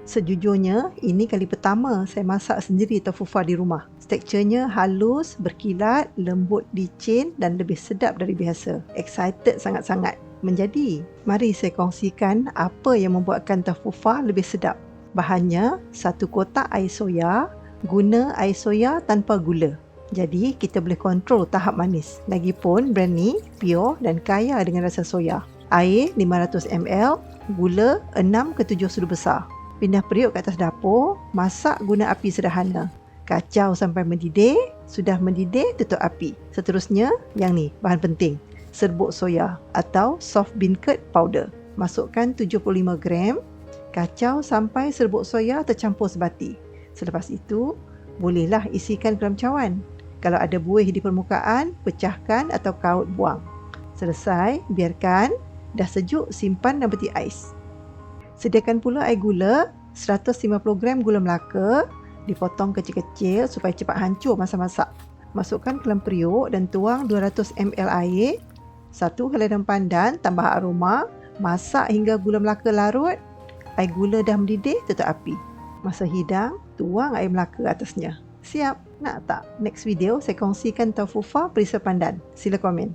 Sejujurnya, ini kali pertama saya masak sendiri tofufa di rumah. Teksturnya halus, berkilat, lembut licin dan lebih sedap dari biasa. Excited sangat-sangat. Menjadi, mari saya kongsikan apa yang membuatkan tofufa lebih sedap. Bahannya, 1 kotak air soya, guna air soya tanpa gula. Jadi, kita boleh kontrol tahap manis. Lagipun, brand ni pure dan kaya dengan rasa soya. Air 500 ml, gula 6 ke 7 sudu besar. Pindah periuk ke atas dapur, masak guna api sederhana. Kacau sampai mendidih, sudah mendidih tutup api. Seterusnya, yang ni, bahan penting. Serbuk soya atau soft bean curd powder. Masukkan 75 gram, kacau sampai serbuk soya tercampur sebati. Selepas itu, bolehlah isikan ke dalam cawan. Kalau ada buih di permukaan, pecahkan atau kaut buang. Selesai, biarkan. Dah sejuk, simpan dalam peti ais. Sediakan pula air gula, 150 gram gula Melaka, dipotong kecil-kecil supaya cepat hancur masa masak. Masukkan ke dalam periuk dan tuang 200 ml air. 1 helai daun pandan, tambah aroma. Masak hingga gula Melaka larut. Air gula dah mendidih, tutup api. Masa hidang, tuang air Melaka atasnya. Siap? Nak tak? Next video saya kongsikan tofufa perisa pandan. Sila komen.